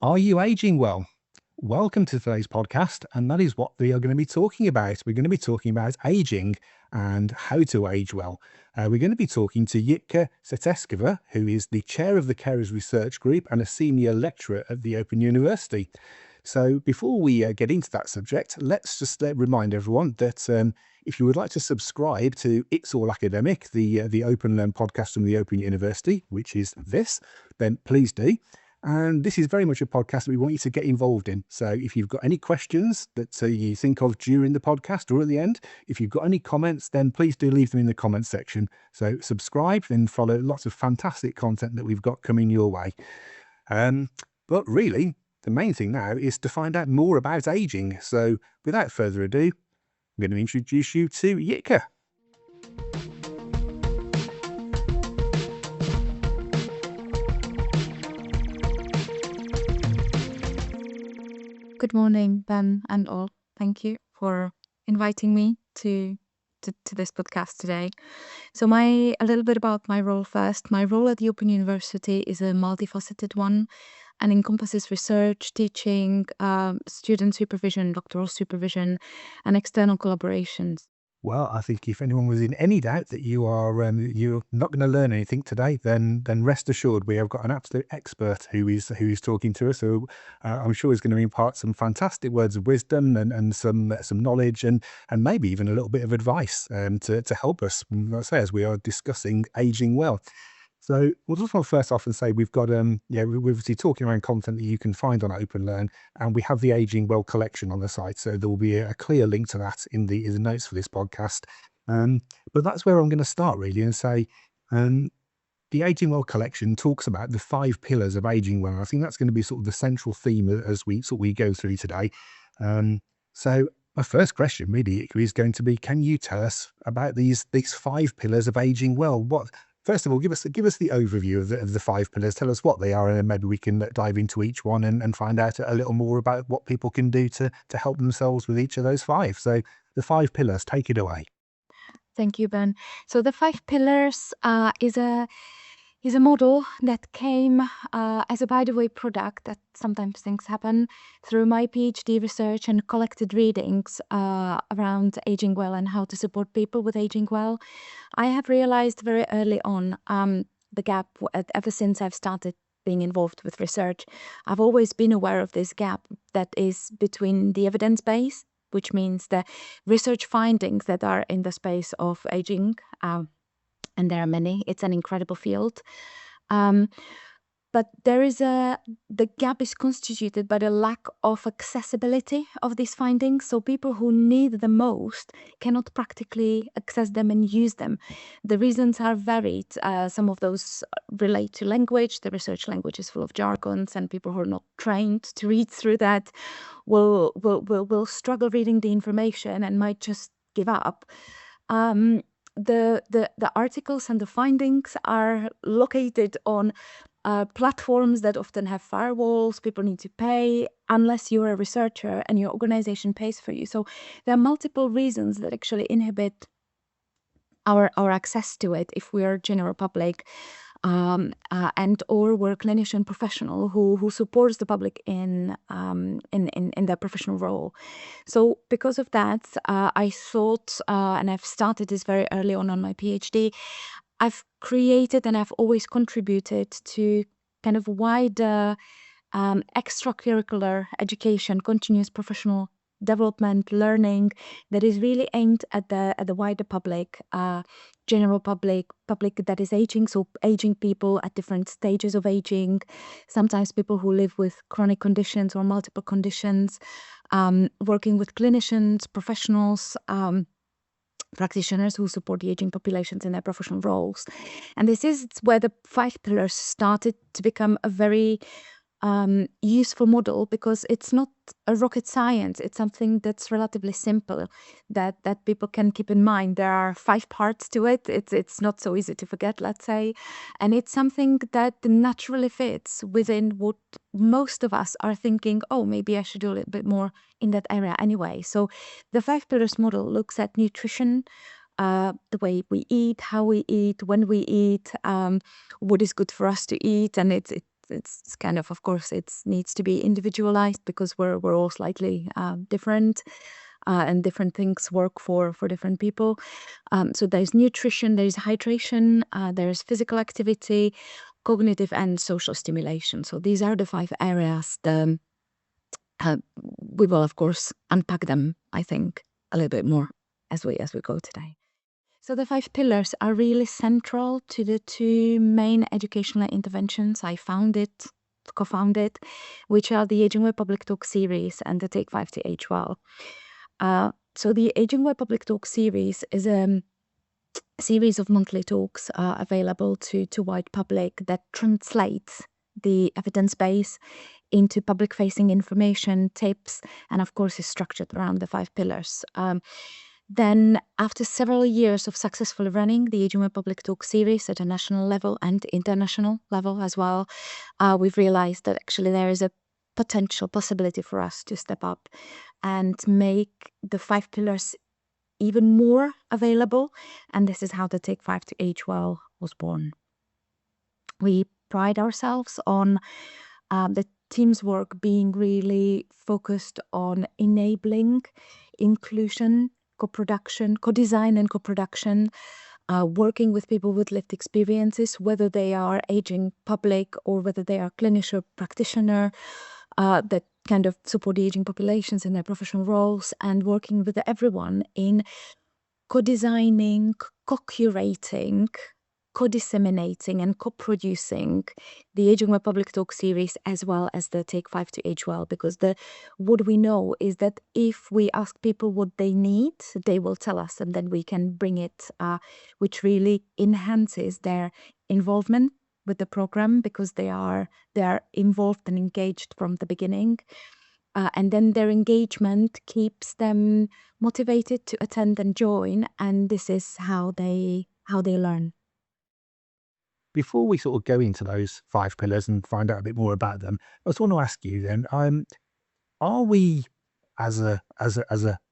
Are you aging well? Welcome to today's podcast, and that is what we are going to be talking about. We're going to be talking about aging and how to age well. We're going to be talking to Jitka Vseteckova, who is the chair of the Carers Research Group and a senior lecturer at the Open University. So before we get into that subject, let's just remind everyone that if you would like to subscribe to It's All Academic, the Open Learn podcast from the Open University, which is this, then please do. And this is very much a podcast that we want you to get involved in. So if you've got any questions that you think of during the podcast or at the end, if you've got any comments, then please do leave them in the comments section. So subscribe and follow lots of fantastic content that we've got coming your way. But really, the main thing now is to find out more about aging. So without further ado, I'm going to introduce you to Jitka. Good morning, Ben and all. Thank you for inviting me to this podcast today. So a little bit about my role first. My role at the Open University is a multifaceted one and encompasses research, teaching, student supervision, doctoral supervision, and external collaborations. Well, I think if anyone was in any doubt that you're not going to learn anything today, then rest assured we have got an absolute expert who is talking to us. So I'm sure he's going to impart some fantastic words of wisdom and some knowledge and maybe even a little bit of advice to help us, let's say, as we are discussing aging well. So we'll just want to first off and say we've got we're obviously talking around content that you can find on Open Learn, and we have the Aging Well collection on the site. So there will be a clear link to that in the notes for this podcast. But that's where I'm going to start really and say the Aging Well collection talks about the 5 pillars of aging well. I think that's going to be sort of the central theme as we go through today. So my first question really is going to be, can you tell us about these 5 pillars of aging well? First of all, give us the overview of the 5 pillars. Tell us what they are, and then maybe we can dive into each one and find out a little more about what people can do to help themselves with each of those 5. So the 5 pillars, take it away. Thank you, Ben. So the 5 pillars is a model that came as a by-the-way product that sometimes things happen through my PhD research and collected readings around aging well and how to support people with aging well. I have realized very early on the gap ever since I've started being involved with research. I've always been aware of this gap that is between the evidence base, which means the research findings that are in the space of aging, and there are many. It's an incredible field. But the gap is constituted by the lack of accessibility of these findings. So people who need the most cannot practically access them and use them. The reasons are varied. Some of those relate to language. The research language is full of jargons, and people who are not trained to read through that will struggle reading the information and might just give up. The articles and the findings are located on platforms that often have firewalls. People need to pay unless you're a researcher and your organization pays for you. So there are multiple reasons that actually inhibit our access to it if we are general public and or we're a clinician professional who supports the public in their professional role. So because of that, I thought, and I've started this very early on my PhD, I've created and I've always contributed to kind of wider extracurricular education, continuous professional development, learning that is really aimed at the wider public, general public that is aging. So aging people at different stages of aging, sometimes people who live with chronic conditions or multiple conditions, working with clinicians, professionals, practitioners who support the aging populations in their professional roles. And this is where the 5 pillars started to become a very useful model, because it's not a rocket science. It's something that's relatively simple that people can keep in mind. There are 5 parts to it. It's not so easy to forget, let's say. And it's something that naturally fits within what most of us are thinking, oh, maybe I should do a little bit more in that area anyway. So the 5 pillars model looks at nutrition, the way we eat, how we eat, when we eat, what is good for us to eat, and it it's kind of course, it needs to be individualized because we're all slightly different, and different things work for different people. So there's nutrition, there's hydration, there's physical activity, cognitive and social stimulation. So these are the 5 areas. We will of course unpack them, I think, a little bit more as we go today. So the 5 pillars are really central to the 2 main educational interventions I co-founded, which are the Aging Well Public Talk series and the Take 5 to Age Well. So the Aging Well Public Talk series is a series of monthly talks available to wide public that translates the evidence base into public-facing information, tips, and of course is structured around the 5 pillars. Then, after several years of successfully running the Aging Well Public Talk series at a national level and international level as well, we've realized that actually there is a possibility for us to step up and make the 5 pillars even more available. And this is how the Take 5 to Age Well was born. We pride ourselves on the team's work being really focused on enabling inclusion, co-production, co-design and co-production, working with people with lived experiences, whether they are aging public or whether they are clinician practitioner, that kind of support the aging populations in their professional roles, and working with everyone in co-designing, co-curating, co-disseminating and co-producing the Aging Well Public Talk series as well as the Take 5 to Age Well, because what we know is that if we ask people what they need, they will tell us, and then we can bring it, which really enhances their involvement with the program because they are involved and engaged from the beginning. And then their engagement keeps them motivated to attend and join, and this is how they learn. Before we sort of go into those 5 pillars and find out a bit more about them, I just want to ask you then, are we as a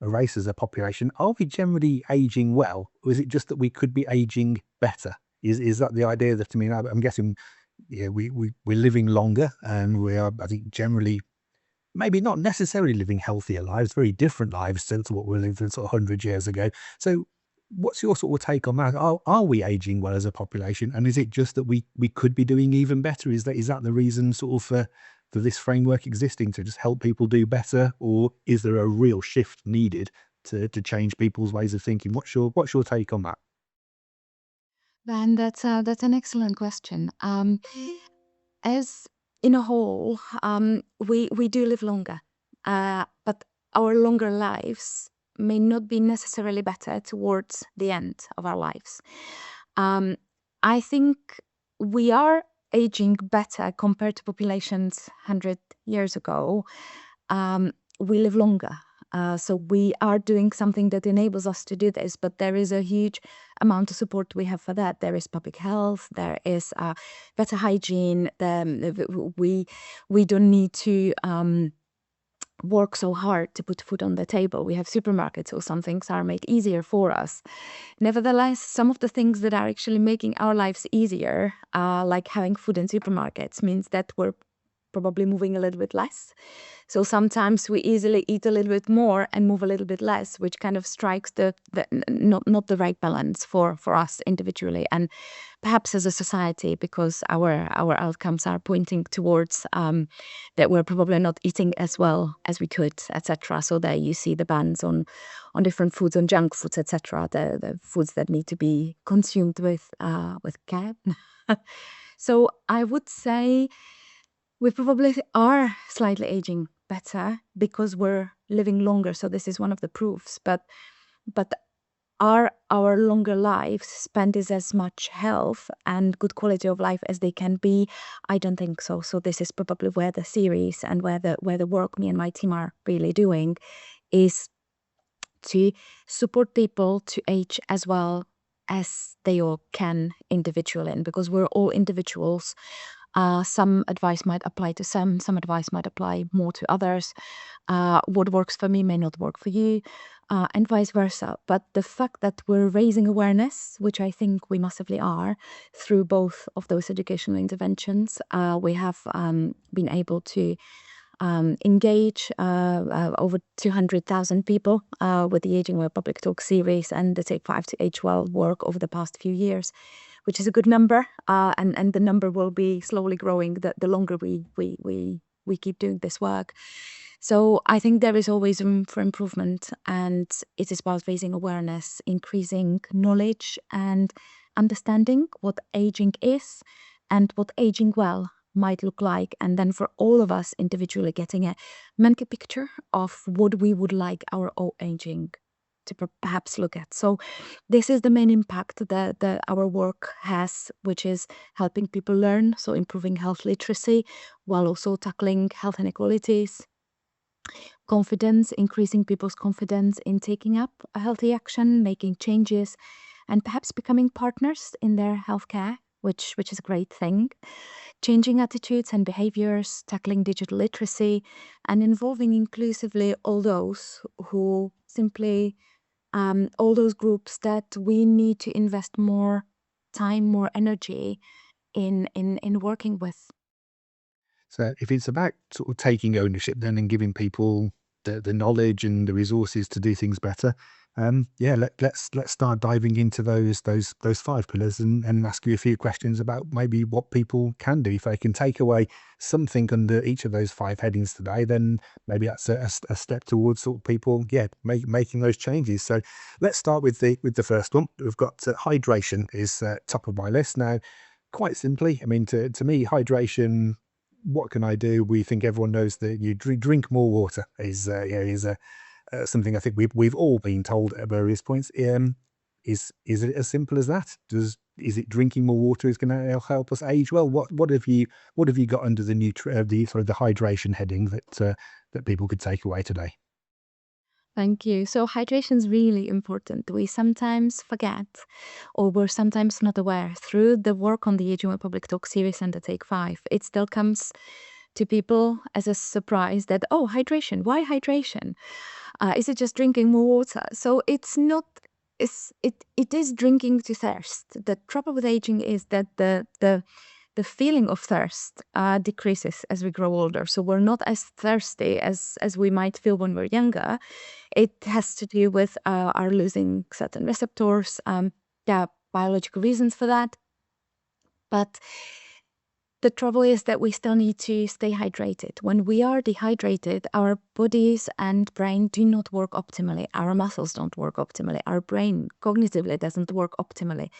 race, as a population, are we generally aging well, or is it just that we could be aging better? Is that the idea? That, I mean, I'm guessing, yeah, we're living longer, and we are, I think, generally maybe not necessarily living healthier lives, very different lives to what we lived sort of 100 years ago. So what's your sort of take on that? Are we aging well as a population? And is it just that we could be doing even better? Is that the reason sort of for this framework existing, to just help people do better? Or is there a real shift needed to change people's ways of thinking? What's your take on that? Then that's an excellent question. As in a whole, we do live longer, but our longer lives may not be necessarily better towards the end of our lives. I think we are aging better compared to populations 100 years ago. We live longer. So we are doing something that enables us to do this, but there is a huge amount of support we have for that. There is public health, there is better hygiene. We don't need to work so hard to put food on the table. We have supermarkets, so some things are made easier for us. Nevertheless, some of the things that are actually making our lives easier, like having food in supermarkets, means that we're probably moving a little bit less. So sometimes we easily eat a little bit more and move a little bit less, which kind of strikes not the right balance for us individually and perhaps as a society, because our outcomes are pointing towards that we're probably not eating as well as we could, etc. So there you see the bans on different foods, on junk foods, etc. The foods that need to be consumed with care. So I would say we probably are slightly aging better because we're living longer. So this is one of the proofs. But are our longer lives spent is as much health and good quality of life as they can be? I don't think so. So this is probably where the series and where the work me and my team are really doing is to support people to age as well as they all can individually. And because we're all individuals, some advice might apply to some advice might apply more to others. What works for me may not work for you. and vice versa. But the fact that we're raising awareness, which I think we massively are, through both of those educational interventions, we have been able to engage over 200,000 people with the Aging Well Public Talk series and the Take 5 to Age Well work over the past few years, which is a good number, and the number will be slowly growing the longer we keep doing this work. So I think there is always room for improvement, and it is about raising awareness, increasing knowledge and understanding what aging is and what aging well might look like, and then for all of us individually getting a mental picture of what we would like our own aging to perhaps look at. So this is the main impact that our work has, which is helping people learn, so improving health literacy while also tackling health inequalities, confidence, increasing people's confidence in taking up a healthy action, making changes, and perhaps becoming partners in their healthcare, which is a great thing. Changing attitudes and behaviors, tackling digital literacy, and involving inclusively all those who simply, all those groups that we need to invest more time, more energy in working with. So if it's about sort of taking ownership then and giving people the knowledge and the resources to do things better, yeah, let's start diving into those five pillars and ask you a few questions about maybe what people can do. If they can take away something under each of those five headings today, then maybe that's a step towards sort of people, yeah, making those changes. So let's start with the first one. We've got hydration is top of my list now. Quite simply, I mean, to me, hydration, what can I do? We think everyone knows that you drink more water is something I think we've all been told at various points. Is it as simple as that? Is it drinking more water is going to help us age well? What have you got under the sort of the hydration heading that people could take away today? Thank you. So hydration is really important. We sometimes forget, or we're sometimes not aware. Through the work on the Aging Well Public Talk series and the Take 5, it still comes to people as a surprise that, oh, hydration, why hydration? Is it just drinking more water? So it's not, it is drinking to thirst. The trouble with aging is that the feeling of thirst decreases as we grow older. So we're not as thirsty as we might feel when we're younger. It has to do with our losing certain receptors. There are biological reasons for that. But the trouble is that we still need to stay hydrated. When we are dehydrated, our bodies and brain do not work optimally. Our muscles don't work optimally. Our brain cognitively doesn't work optimally.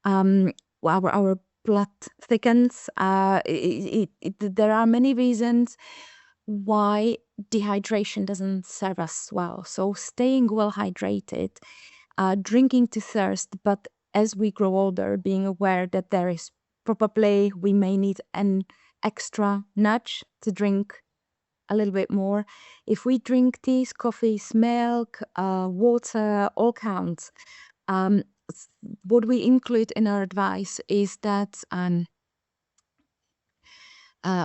Our blood thickens. There are many reasons why dehydration doesn't serve us well. So staying well hydrated, drinking to thirst, but as we grow older, being aware that there is probably we may need an extra nudge to drink a little bit more. If we drink teas, coffees, milk, water, all counts. What we include in our advice is that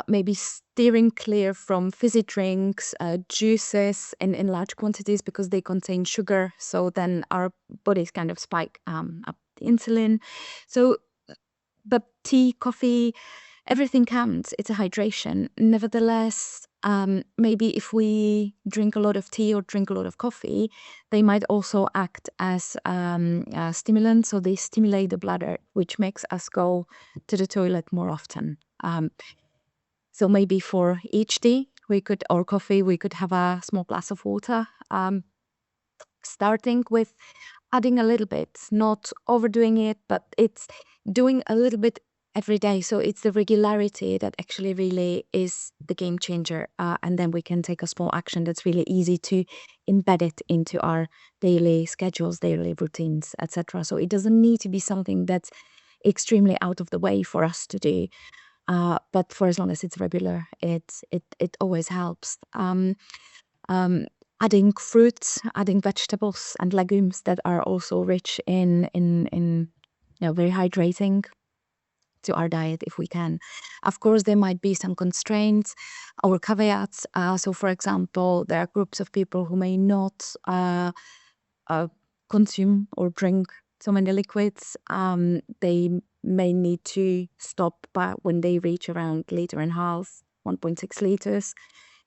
maybe steering clear from fizzy drinks, juices in large quantities because they contain sugar. So then our bodies kind of spike up the insulin. So, but tea, coffee, everything counts. It's a hydration. Nevertheless, maybe if we drink a lot of tea or drink a lot of coffee, they might also act as stimulants. So they stimulate the bladder, which makes us go to the toilet more often. So maybe for each tea or coffee, we could have a small glass of water, starting with adding a little bit, not overdoing it, but it's doing a little bit every day. So it's the regularity that actually really is the game changer. And then we can take a small action that's really easy to embed it into our daily schedules, daily routines, etc. So it doesn't need to be something that's extremely out of the way for us to do. But for as long as it's regular, it always helps. Adding fruits, adding vegetables and legumes that are also rich in very hydrating. to our diet if we can. Of course, there might be some constraints or caveats. So, for example, there are groups of people who may not consume or drink so many liquids. They may need to stop when they reach around liter and a half, 1.6 liters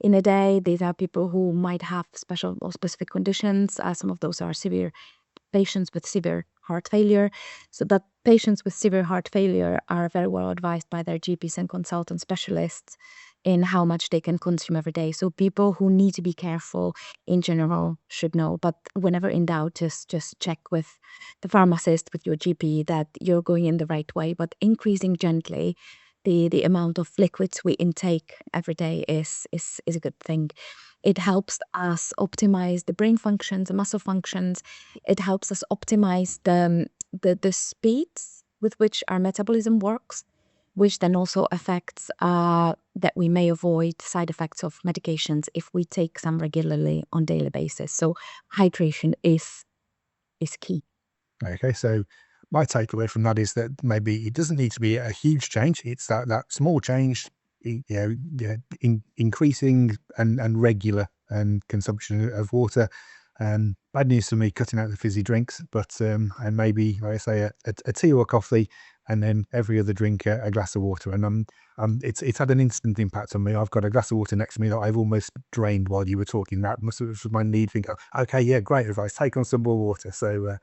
in a day. These are people who might have special or specific conditions. Some of those are severe patients with severe heart failure. So that patients with severe heart failure are very well advised by their GPs and consultant specialists in how much they can consume every day. So people who need to be careful in general should know. But whenever in doubt, just check with the pharmacist, with your GP, that you're going in the right way. But increasing gently the amount of liquids we intake every day is a good thing. It helps us optimize the brain functions, the muscle functions. It helps us optimize the speeds with which our metabolism works, which then also affects that we may avoid side effects of medications if we take some regularly on daily basis. So hydration is key. Okay, so my takeaway from that is that maybe it doesn't need to be a huge change. It's that small change, increasing and regular and consumption of water. Bad news for me, cutting out the fizzy drinks, but and maybe, like I say, a tea or a coffee, and then every other drink a glass of water. And it's had an instant impact on me. I've got a glass of water next to me that I've almost drained while you were talking. That must have my need thinking, okay, yeah, great advice. Take on some more water. So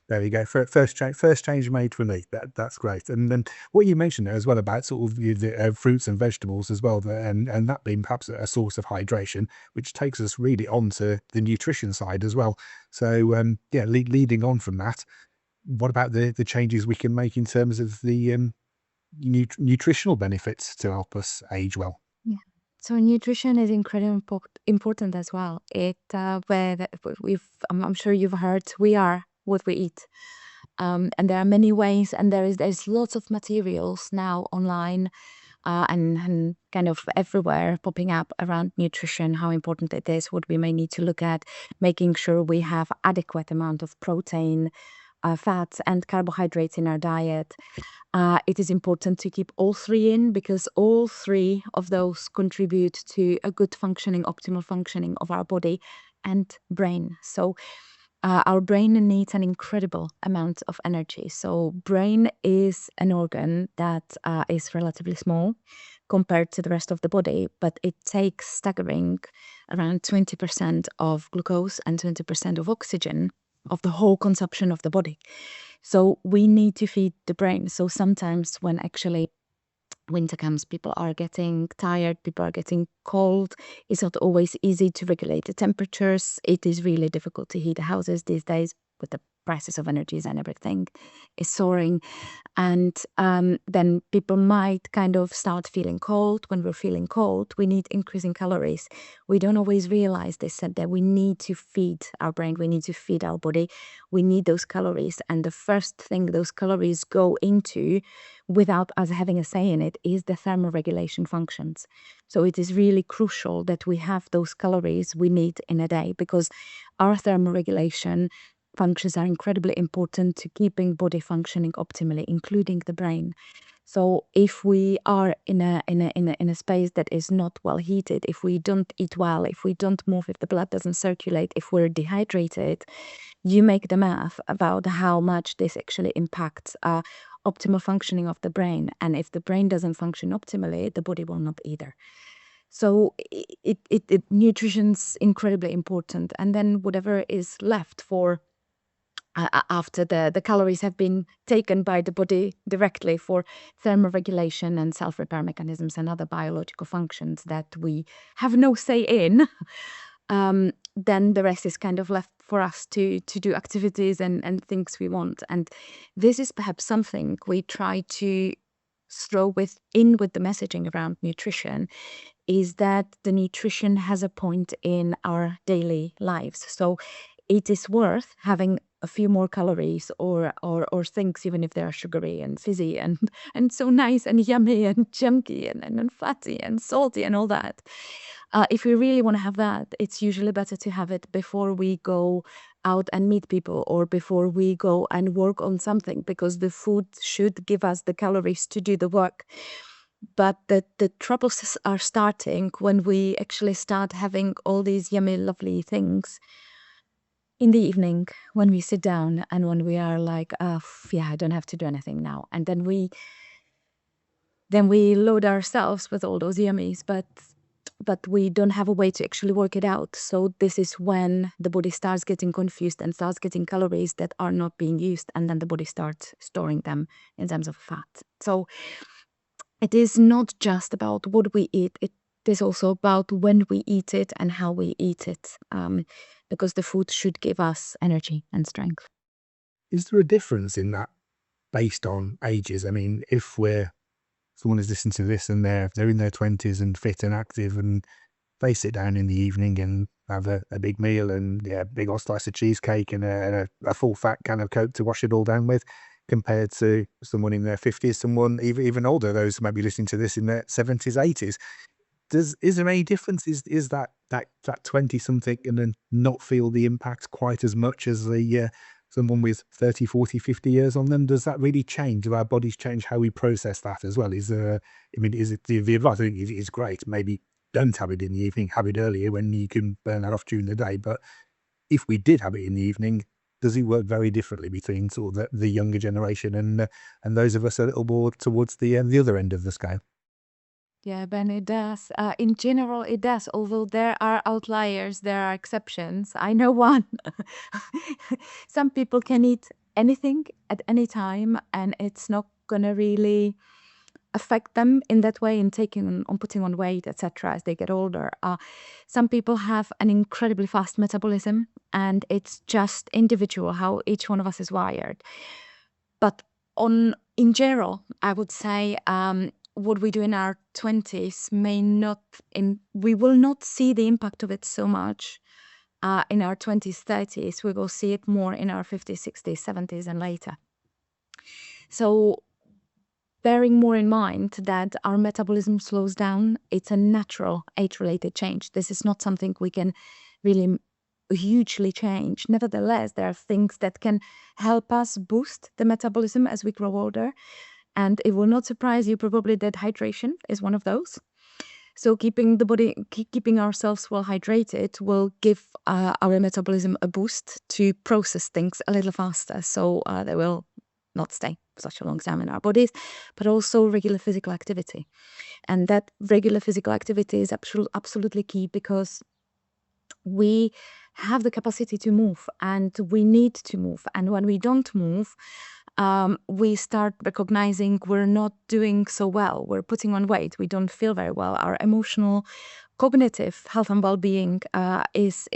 there we go. First change made for me. That's great. And then what you mentioned there as well about sort of the fruits and vegetables as well, and that being perhaps a source of hydration, which takes us really on to the nutrition side as well. So leading on from that, what about the changes we can make in terms of the nutritional benefits to help us age well? Yeah. So nutrition is incredibly important as well. I'm sure you've heard, we are what we eat. And there are many ways, and there's lots of materials now online and kind of everywhere popping up around nutrition, how important it is, what we may need to look at, making sure we have adequate amount of protein, fats and carbohydrates in our diet. It is important to keep all three in, because all three of those contribute to a good functioning, optimal functioning of our body and brain. So our brain needs an incredible amount of energy. So brain is an organ that is relatively small compared to the rest of the body, but it takes staggering around 20% of glucose and 20% of oxygen of the whole consumption of the body. So we need to feed the brain. So sometimes when actually winter comes, people are getting tired, people are getting cold. It's not always easy to regulate the temperatures. It is really difficult to heat the houses these days with the prices of energies and everything is soaring. And then people might kind of start feeling cold. When we're feeling cold, we need increasing calories. We don't always realize this, that we need to feed our brain, we need to feed our body, we need those calories. And the first thing those calories go into, without us having a say in it, is the thermoregulation functions. So it is really crucial that we have those calories we need in a day, because our thermoregulation functions are incredibly important to keeping body functioning optimally, including the brain. So if we are in a space that is not well heated, if we don't eat well, if we don't move, if the blood doesn't circulate, if we're dehydrated, you make the math about how much this actually impacts optimal functioning of the brain. And if the brain doesn't function optimally, the body will not either. So nutrition's incredibly important. And then whatever is left for after the calories have been taken by the body directly for thermoregulation and self-repair mechanisms and other biological functions that we have no say in, then the rest is kind of left for us to do activities and things we want. And this is perhaps something we try to throw with the messaging around nutrition, is that the nutrition has a point in our daily lives. So it is worth having a few more calories or things, even if they are sugary and fizzy and so nice and yummy and junky and fatty and salty and all that. If we really want to have that, it's usually better to have it before we go out and meet people or before we go and work on something, because the food should give us the calories to do the work. But the troubles are starting when we actually start having all these yummy, lovely things in the evening when we sit down and when we are like, yeah, I don't have to do anything now. And then we load ourselves with all those yummies, but we don't have a way to actually work it out. So this is when the body starts getting confused and starts getting calories that are not being used, and then the body starts storing them in terms of fat. So it is not just about what we eat, it is also about when we eat it and how we eat it, because the food should give us energy and strength. Is there a difference in that based on ages? I mean, if someone is listening to this and they're in their 20s and fit and active, and they sit down in the evening and have a big meal and a big old slice of cheesecake and a full fat can of Coke to wash it all down with, compared to someone in their 50s, someone even older, those who might be listening to this in their 70s, 80s. Is there any difference? Is that 20 something and then not feel the impact quite as much as the someone with 30, 40, 50 years on them? Does that really change? Do our bodies change how we process that as well? I mean, is it the advice? I think it is great. Maybe don't have it in the evening, have it earlier when you can burn that off during the day. But if we did have it in the evening, does it work very differently between sort of the younger generation and those of us a little more towards the other end of the scale? Yeah, Ben, it does. In general, it does. Although there are outliers, there are exceptions. I know one. Some people can eat anything at any time, and it's not gonna really affect them in that way in putting on weight, etc. As they get older. Some people have an incredibly fast metabolism, and it's just individual how each one of us is wired. But in general, I would say what we do in our 20s we will not see the impact of it so much in our 20s, 30s. We will see it more in our 50s, 60s, 70s, and later. So bearing more in mind that our metabolism slows down, it's a natural age-related change. This is not something we can really hugely change. Nevertheless, there are things that can help us boost the metabolism as we grow older. And it will not surprise you probably that hydration is one of those. So keeping ourselves well hydrated will give our metabolism a boost to process things a little faster. So they will not stay for such a long time in our bodies, but also regular physical activity. And that regular physical activity is absolutely key, because we have the capacity to move and we need to move. And when we don't move, we start recognizing we're not doing so well. We're putting on weight. We don't feel very well. Our emotional, cognitive health and well-being is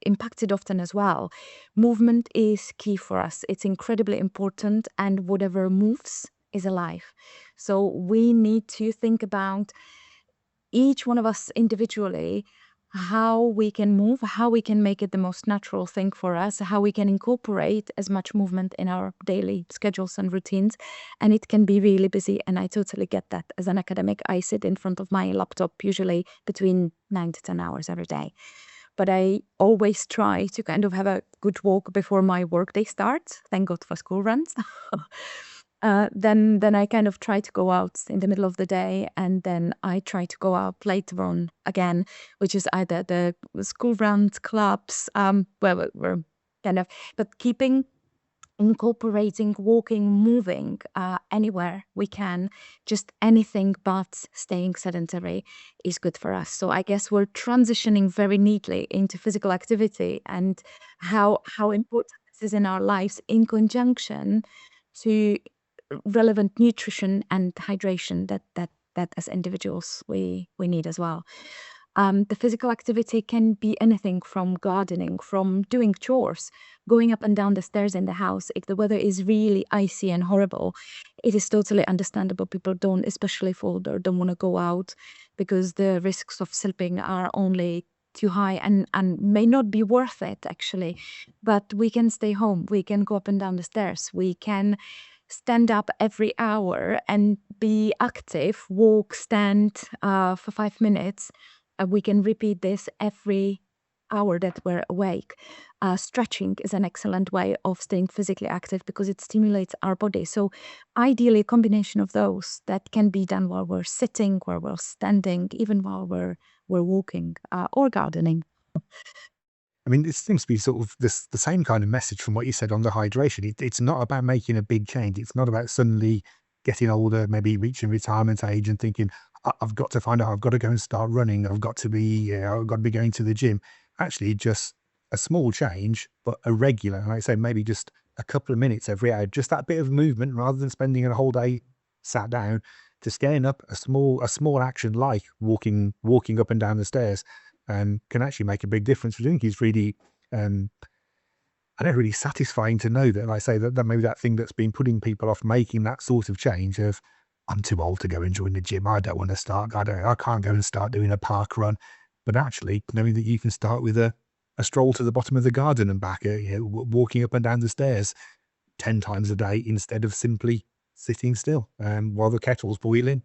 impacted often as well. Movement is key for us. It's incredibly important, and whatever moves is alive. So we need to think about each one of us individually, how we can move, how we can make it the most natural thing for us, how we can incorporate as much movement in our daily schedules and routines. And it can be really busy, and I totally get that. As an academic, I sit in front of my laptop usually between 9 to 10 hours every day. But I always try to kind of have a good walk before my workday starts. Thank God for school runs. Then I kind of try to go out in the middle of the day, and then I try to go out later on again, which is either the school runs, clubs, where we're kind of, but incorporating walking, moving anywhere we can, just anything but staying sedentary is good for us. So I guess we're transitioning very neatly into physical activity and how important this is in our lives, in conjunction to relevant nutrition and hydration that as individuals we need as well. The physical activity can be anything from gardening, from doing chores, going up and down the stairs in the house. If the weather is really icy and horrible, it is totally understandable. People don't, especially if older, don't want to go out because the risks of slipping are only too high and may not be worth it, actually. But we can stay home. We can go up and down the stairs. We can stand up every hour and be active, walk, stand for 5 minutes, We can repeat this every hour that we're awake. Stretching is an excellent way of staying physically active because it stimulates our body. So ideally, a combination of those that can be done while we're sitting, while we're standing, even while we're walking or gardening. I mean, this seems to be sort of the same kind of message from what you said on the hydration. It's not about making a big change. It's not about suddenly getting older, maybe reaching retirement age and thinking, I've got to find out, I've got to go and start running. I've got to be, I've got to be going to the gym. Actually, just a small change, but a regular, like I say, maybe just a couple of minutes every hour, just that bit of movement rather than spending a whole day sat down, to scaling up a small action like walking up and down the stairs can actually make a big difference. I think it's really, I don't really satisfying to know that, like I say, that maybe that thing that's been putting people off making that sort of change of, I'm too old to go and join the gym. I don't want to start. I can't go and start doing a park run. But actually, knowing that you can start with a stroll to the bottom of the garden and back, walking up and down the stairs 10 times a day instead of simply sitting still while the kettle's boiling.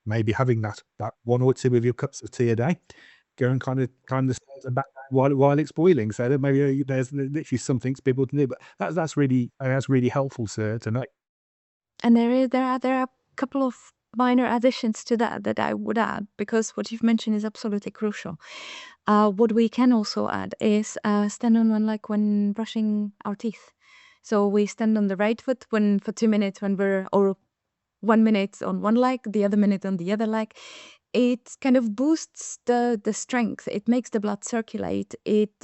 Maybe having that one or two of your cups of tea a day, go and kind of climb the stairs and back while it's boiling. So that maybe there's literally something to be able to do. But that's really helpful to know. And there are a couple of minor additions to that I would add, because what you've mentioned is absolutely crucial. What we can also add is stand on one leg when brushing our teeth. So we stand on the right foot for 2 minutes or 1 minute on one leg, the other minute on the other leg. It kind of boosts the strength. It makes the blood circulate.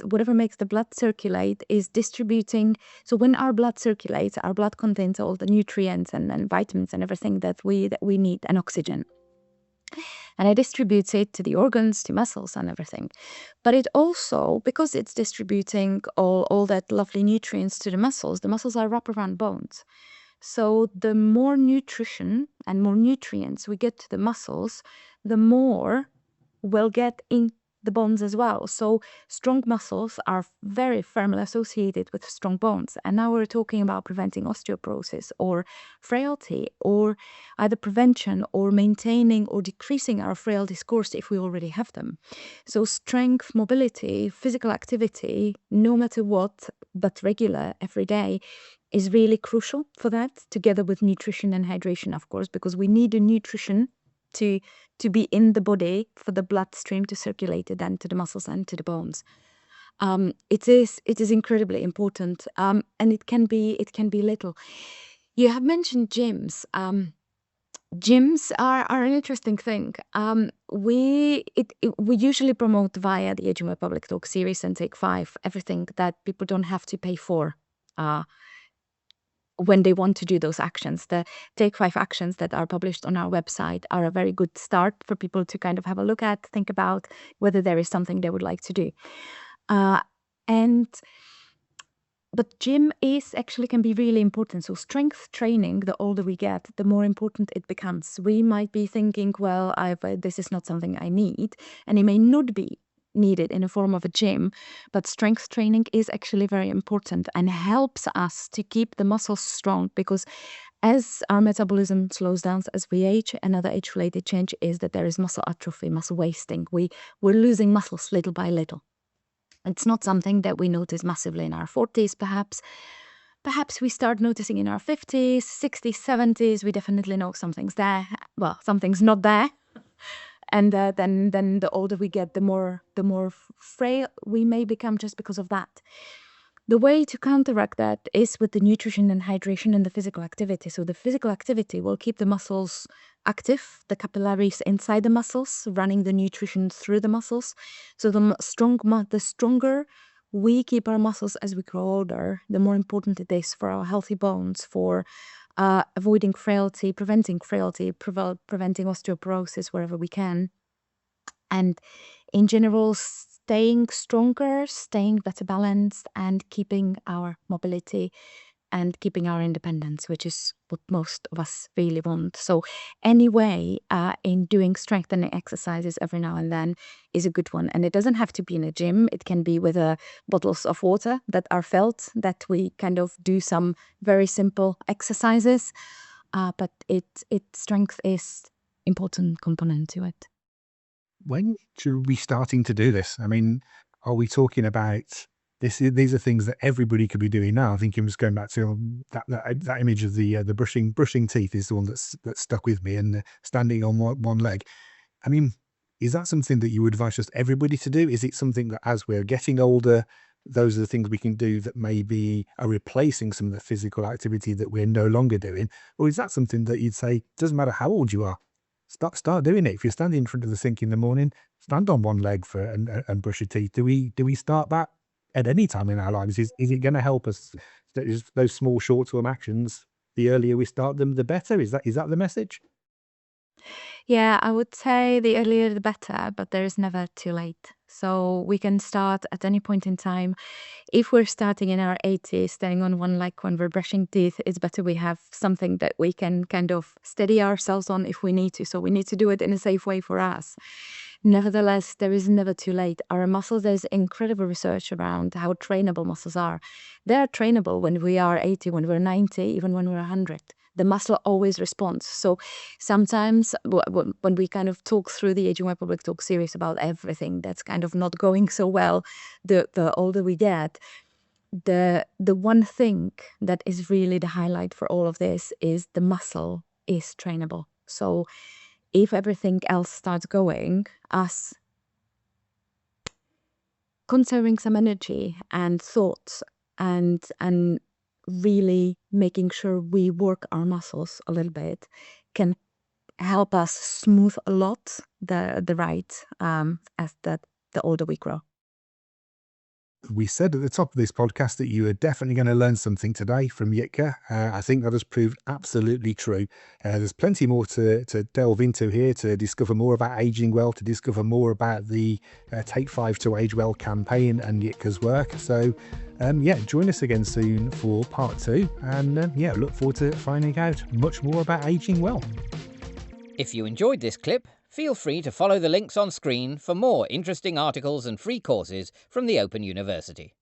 Whatever makes the blood circulate is distributing. So when our blood circulates, our blood contains all the nutrients and vitamins and everything that we need, and oxygen. And it distributes it to the organs, to muscles and everything. But it also, because it's distributing all that lovely nutrients to the muscles are wraparound bones. So the more nutrition and more nutrients we get to the muscles, the more we'll get in the bones as well. So strong muscles are very firmly associated with strong bones. And now we're talking about preventing osteoporosis or frailty, or either prevention or maintaining or decreasing our frailty scores if we already have them. So strength, mobility, physical activity, no matter what, but regular every day, is really crucial for that, together with nutrition and hydration, of course, because we need the nutrition to be in the body for the bloodstream to circulate it then to the muscles and to the bones. It is incredibly important, and it can be little. You have mentioned gyms. Gyms are an interesting thing. We usually promote via the Aging Public Talk series and Take 5 everything that people don't have to pay for when they want to do those actions. The Take 5 actions that are published on our website are a very good start for people to kind of have a look at, think about whether there is something they would like to do. But gym can be really important. So strength training, the older we get, the more important it becomes. We might be thinking, well, this is not something I need, and it may not be needed in a form of a gym, but strength training is actually very important and helps us to keep the muscles strong, because as our metabolism slows down as we age, another age-related change is that there is muscle atrophy, muscle wasting. We're losing muscles little by little. It's not something that we notice massively in our 40s, perhaps. Perhaps we start noticing in our 50s, 60s, 70s. We definitely know something's there. Well, something's not there. And then the older we get, the more frail we may become just because of that. The way to counteract that is with the nutrition and hydration and the physical activity. So the physical activity will keep the muscles active, the capillaries inside the muscles, running the nutrition through the muscles. So the stronger we keep our muscles as we grow older, the more important it is for our healthy bones, for avoiding frailty, preventing osteoporosis wherever we can. And in general, staying stronger, staying better balanced, and keeping our mobility and keeping our independence, which is what most of us really want. So anyway, in doing strengthening exercises every now and then is a good one. And it doesn't have to be in a gym. It can be with bottles of water that are felt, that we kind of do some very simple exercises. But strength is important component to it. when should we be starting to do this? I mean, are we talking about this? These are things that everybody could be doing now. I think I'm just going back to that image of the brushing teeth is the one that's stuck with me, and standing on one leg. I mean, is that something that you would advise just everybody to do? Is it something that as we're getting older, those are the things we can do that maybe are replacing some of the physical activity that we're no longer doing? Or is that something that you'd say, doesn't matter how old you are, start doing it? If you're standing in front of the sink in the morning, stand on one leg for and brush your teeth. Do we start that at any time in our lives? Is it going to help us? Those small short-term actions, the earlier we start them, the better. Is that the message? Yeah, I would say the earlier the better, but there is never too late. So we can start at any point in time. If we're starting in our 80s, standing on one leg when we're brushing teeth, it's better we have something that we can kind of steady ourselves on if we need to. So we need to do it in a safe way for us. Nevertheless, there is never too late. Our muscles, there's incredible research around how trainable muscles are. They are trainable when we are 80, when we're 90, even when we're 100. The muscle always responds. So sometimes when we kind of talk through the Aging Well Public Talk series about everything that's kind of not going so well, the older we get, the one thing that is really the highlight for all of this is the muscle is trainable. So if everything else starts going, us conserving some energy and thoughts and really making sure we work our muscles a little bit can help us smooth a lot the ride as the older we grow. We said at the top of this podcast that you are definitely going to learn something today from Jitka. I think that has proved absolutely true. There's plenty more to delve into here, to discover more about aging well, to discover more about the Take 5 to Age Well campaign and Jitka's work. So, join us again soon for part 2. And look forward to finding out much more about aging well. If you enjoyed this clip, feel free to follow the links on screen for more interesting articles and free courses from the Open University.